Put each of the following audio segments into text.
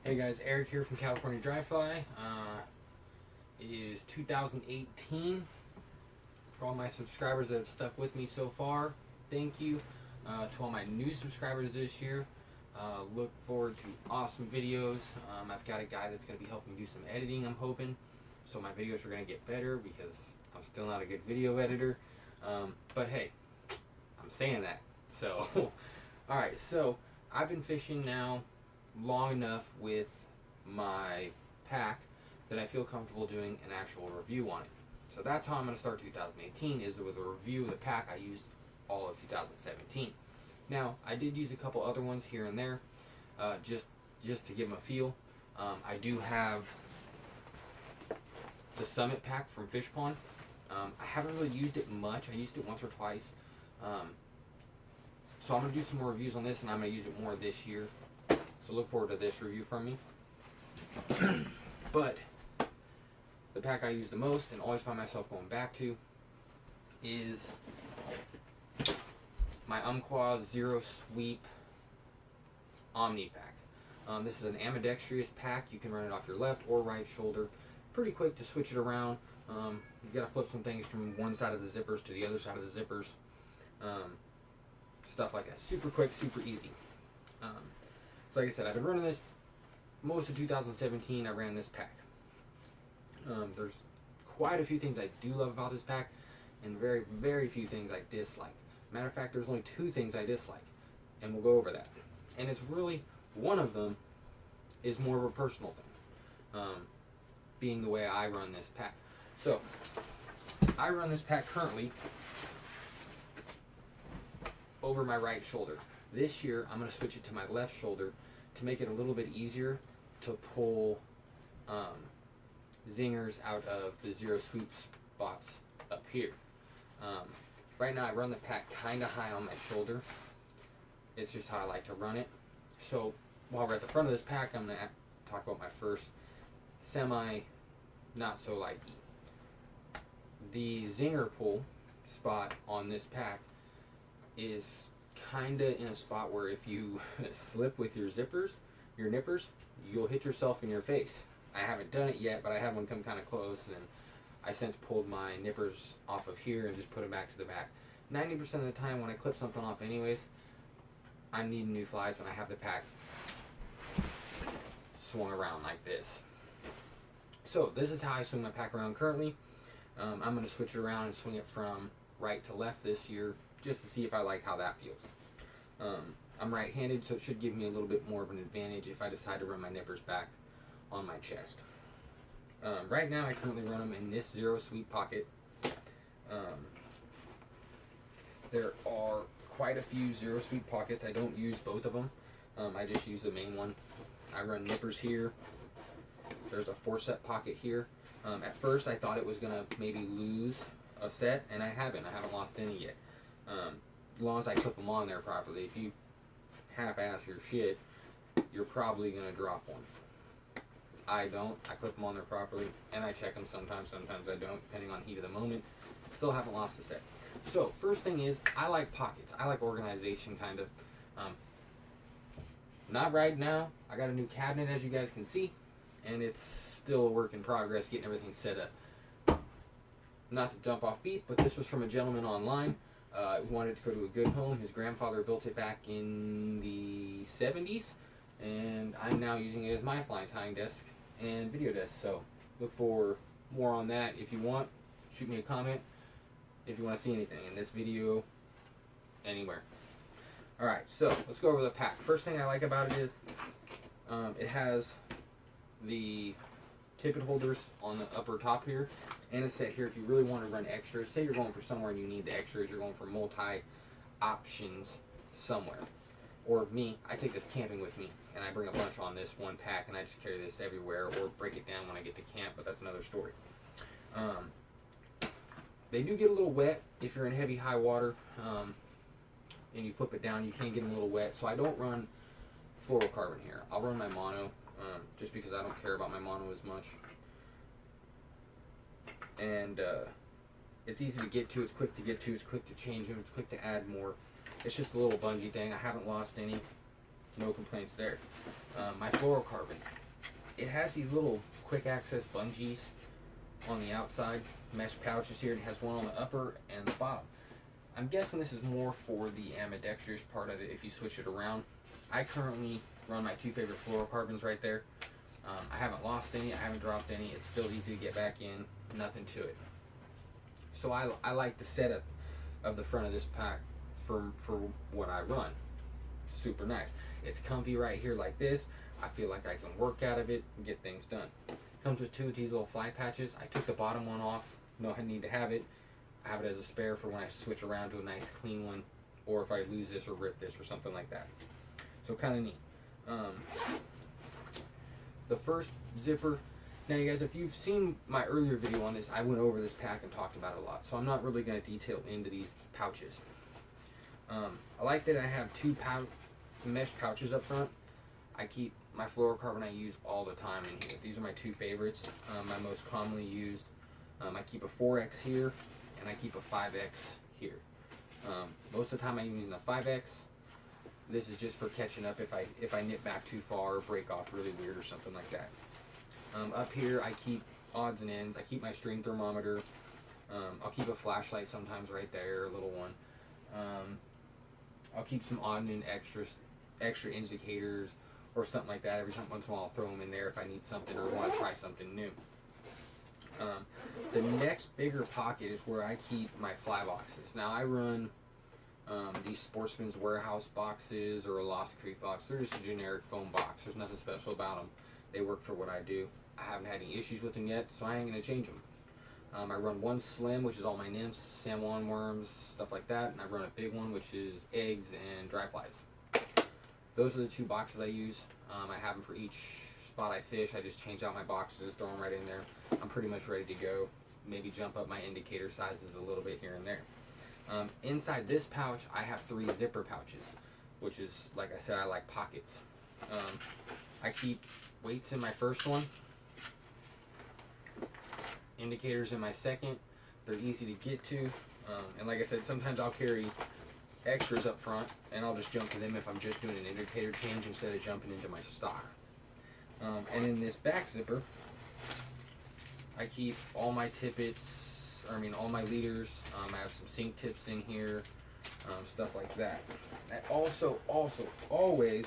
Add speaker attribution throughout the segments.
Speaker 1: Hey guys, Eric here from California Dry Fly. It is 2018. For all my subscribers that have stuck with me so far, thank you. To all my new subscribers this year, look forward to awesome videos. I've got a guy that's going to be helping me do some editing, I'm hoping. So my videos are going to get better because I'm still not a good video editor. But hey, I'm saying that. So, alright, so I've been fishing now long enough with my pack that I feel comfortable doing an actual review on it. So that's how I'm going to start 2018, is with a review of the pack I used all of 2017. Now, I did use a couple other ones here and there, just to give them a feel. I do have the Summit pack from Fish Pond. I haven't really used it much. I used it once or twice. So I'm going to do some more reviews on this, and I'm going to use it more this year. So look forward to this review from me. But the pack I use the most and always find myself going back to is my Umpqua Zero Sweep Omni pack. This is an ambidextrous pack. You can run it off your left or right shoulder. Pretty quick to switch it around. You gotta flip some things from one side of the zippers to the other side of the zippers. Stuff like that. Super quick, super easy. So like I said, I've been running this most of 2017. I ran this pack. There's quite a few things I do love about this pack, and very, very few things I dislike. Matter of fact, there's only two things I dislike, and we'll go over that. And it's really, one of them is more of a personal thing, being the way I run this pack. So, I run this pack currently over my right shoulder. This year, I'm going to switch it to my left shoulder to make it a little bit easier to pull zingers out of the zero sweep spots up here. Right now, I run the pack kind of high on my shoulder. It's just how I like to run it. So, while we're at the front of this pack, I'm going to talk about my first not so light beat. The zinger pull spot on this pack is kinda in a spot where if you slip with your nippers, you'll hit yourself in your face. I haven't done it yet, but I had one come kind of close, and I since pulled my nippers off of here and just put them back to the back. 90% of the time when I clip something off anyways, I'm needing new flies, and I have the pack swung around like this. So this is how I swing my pack around currently. I'm going to switch it around and swing it from right to left this year, just to see if I like how that feels. I'm right-handed, so it should give me a little bit more of an advantage if I decide to run my nippers back on my chest. Right now, I currently run them in this zero sweep pocket. There are quite a few zero sweep pockets. I don't use both of them. I just use the main one. I run nippers here. There's a 4-set pocket here. At first, I thought it was going to maybe lose a set, and I haven't. I haven't lost any yet. As long as I clip them on there properly. If you half-ass your shit, you're probably going to drop one. I don't. I clip them on there properly, and I check them sometimes. Sometimes I don't, depending on heat of the moment. Still haven't lost a set. So, first thing is, I like pockets. I like organization, kind of. Not right now. I got a new cabinet, as you guys can see, and it's still a work in progress, getting everything set up. Not to jump off beat, but this was from a gentleman online who wanted to go to a good home. His grandfather built it back in the 70s, and I'm now using it as my fly tying desk and video desk. So look for more on that. If you want, shoot me a comment if you want to see anything in this video, anywhere. Alright, so let's go over the pack. First thing I like about it is it has the tippet holders on the upper top here, and it's set here if you really want to run extras. Say you're going for somewhere and you need the extras, you're going for multi options somewhere. Or me, I take this camping with me, and I bring a bunch on this one pack, and I just carry this everywhere, or break it down when I get to camp, but that's another story. They do get a little wet if you're in heavy high water, and you flip it down, you can get them a little wet, so I don't run fluorocarbon here. I'll run my mono, just because I don't care about my mono as much. And it's easy to get to, it's quick to get to, it's quick to change them, it's quick to add more. It's just a little bungee thing. I haven't lost any. no complaints there. My fluorocarbon, it has these little quick access bungees on the outside, mesh pouches here. It has one on the upper and the bottom. I'm guessing this is more for the ambidextrous part of it if you switch it around. I currently run my two favorite fluorocarbons right there. I haven't lost any, I haven't dropped any. It's still easy to get back in, nothing to it. So I like the setup of the front of this pack for what I run. Super nice. It's comfy right here like this. I feel like I can work out of it and get things done. Comes with two of these little fly patches. I took the bottom one off. No need to have it. I have it as a spare for when I switch around to a nice clean one, or if I lose this or rip this or something like that. So kind of neat. The first zipper. Now you guys, if you've seen my earlier video on this, I went over this pack and talked about it a lot. So I'm not really going to detail into these pouches. I like that I have two mesh pouches up front. I keep my fluorocarbon I use all the time in here. These are my two favorites, my most commonly used. I keep a 4X here, and I keep a 5X here. Most of the time I'm using a 5X. This is just for catching up if I nip back too far or break off really weird or something like that. Up here I keep odds and ends. I keep my string thermometer. I'll keep a flashlight sometimes right there, a little one. I'll keep some odd and end extra indicators or something like that. Every once in a while I'll throw them in there if I need something or want to try something new. The next bigger pocket is where I keep my fly boxes. Now I run these Sportsman's Warehouse boxes or a Lost Creek box. They're just a generic foam box. There's nothing special about them. They work for what I do. I haven't had any issues with them yet, so I ain't going to change them. I run one slim, which is all my nymphs, San Juan worms, stuff like that, and I run a big one, which is eggs and dry flies. Those are the two boxes I use. I have them for each spot I fish. I just change out my boxes, throw them right in there. I'm pretty much ready to go. Maybe jump up my indicator sizes a little bit here and there. Inside this pouch, I have 3 zipper pouches, which is, like I said, I like pockets. I keep weights in my first one, indicators in my second. They're easy to get to, and like I said, sometimes I'll carry extras up front, and I'll just jump to them if I'm just doing an indicator change instead of jumping into my stock. And in this back zipper, I keep all my tippets, all my leaders. I have some sink tips in here, stuff like that. I also always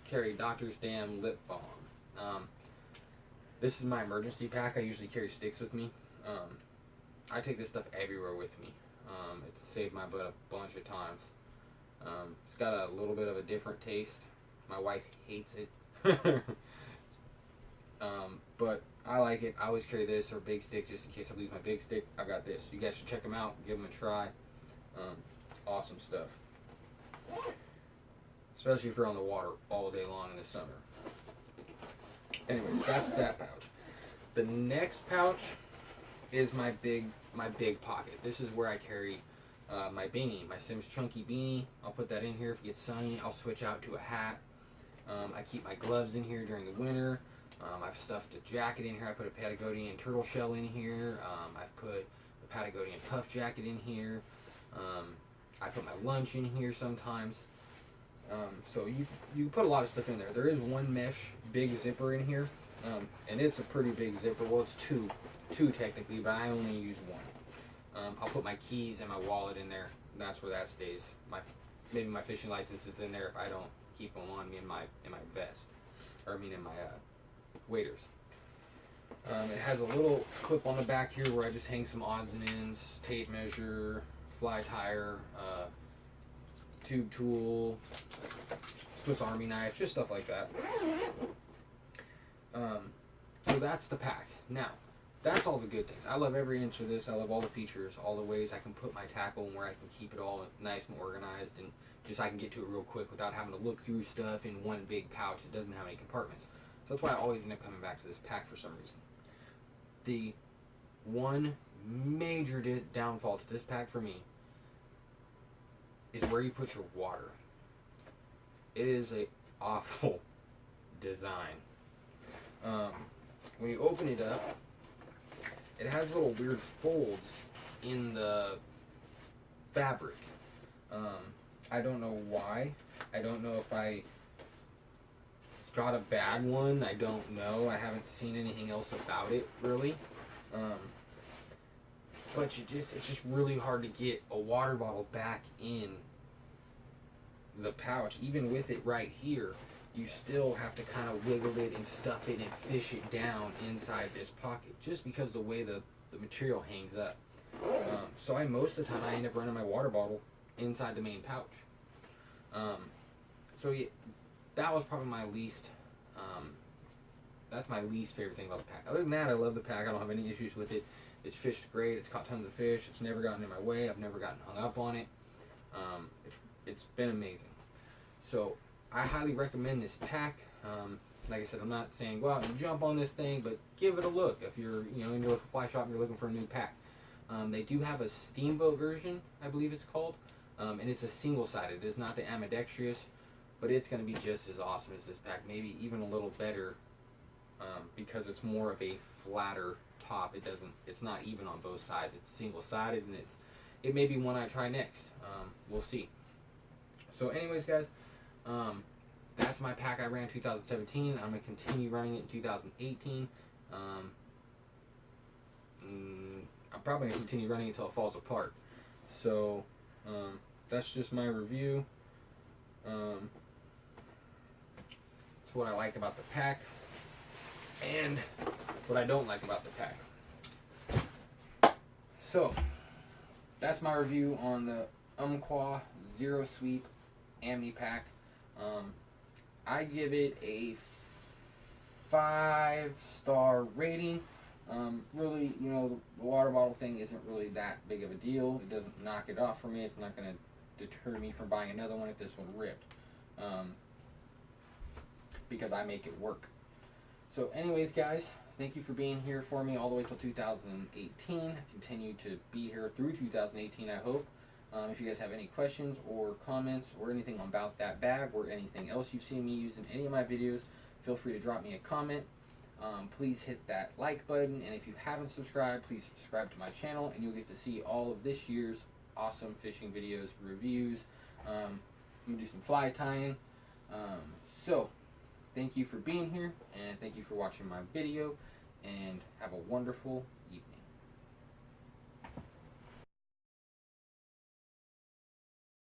Speaker 1: carry Dr. Dam lip balm. This is my emergency pack. I usually carry sticks with me. I take this stuff everywhere with me. It's saved my butt a bunch of times. It's got a little bit of a different taste. My wife hates it. But I like it. I always carry this or big stick just in case I lose my big stick. I've got this. You guys should check them out. Give them a try. Awesome stuff. Especially if you're on the water all day long in the summer. Anyways, that's that pouch. The next pouch is my big pocket. This is where I carry my beanie, my Simms Chunky beanie. I'll put that in here if it gets sunny. I'll switch out to a hat. I keep my gloves in here during the winter. I've stuffed a jacket in here. I put a Patagonian turtle shell in here. I've put the Patagonian puff jacket in here. I put my lunch in here sometimes. So you put a lot of stuff in there. There is one mesh big zipper in here, and it's a pretty big zipper. Well, it's two technically, but I only use one. I'll put my keys and my wallet in there. That's where that stays. Maybe my fishing license is in there if I don't keep them on me in my vest, or in my waders. It has a little clip on the back here where I just hang some odds and ends, tape measure, fly tire, tube tool, Swiss Army knife, just stuff like that. So that's the pack. Now, that's all the good things. I love every inch of this. I love all the features, all the ways I can put my tackle and where I can keep it all nice and organized, and just I can get to it real quick without having to look through stuff in one big pouch. It doesn't have any compartments. So that's why I always end up coming back to this pack for some reason. The one major downfall to this pack for me is where you put your water. It is a awful design. When you open it up, it has little weird folds in the fabric. I don't know why. I don't know if I got a bad one. I don't know. I haven't seen anything else about it really. But it's just really hard to get a water bottle back in the pouch. Even with it right here, you still have to kind of wiggle it and stuff it and fish it down inside this pocket, just because the way the material hangs up. So most of the time I end up running my water bottle inside the main pouch. So yeah, that was probably my least, that's my least favorite thing about the pack. Other than that, I love the pack. I don't have any issues with it. It's fished great. It's caught tons of fish. It's never gotten in my way. I've never gotten hung up on it. It's been amazing. So I highly recommend this pack. Like I said, I'm not saying go out and jump on this thing, but give it a look. If you're in your local fly shop and you're looking for a new pack, they do have a steamboat version, I believe it's called, and it's a single-sided. It is not the Ambidextrous, but it's going to be just as awesome as this pack, maybe even a little better, because it's more of a flatter top. It's not even on both sides. It's single-sided, and it may be one I try next. We'll see. So anyways, guys, that's my pack I ran 2017. I'm going to continue running it in 2018. I'm probably going to continue running it until it falls apart. So that's just my review. It's what I like about the pack and what I don't like about the pack. So that's my review on the Umpqua Zero Sweep Ambi pack. I give it a 5-star rating. Really, the water bottle thing isn't really that big of a deal. It doesn't knock it off for me. It's not going to deter me from buying another one if this one ripped, because I make it work. So anyways, guys, thank you for being here for me all the way till 2018. Continue to be here through 2018, I hope. If you guys have any questions or comments or anything about that bag or anything else you've seen me use in any of my videos, feel free to drop me a comment. Please hit that like button, and if you haven't subscribed, please subscribe to my channel, and you'll get to see all of this year's awesome fishing videos, reviews. I'm going to do some fly tying. So thank you for being here, and thank you for watching my video, and have a wonderful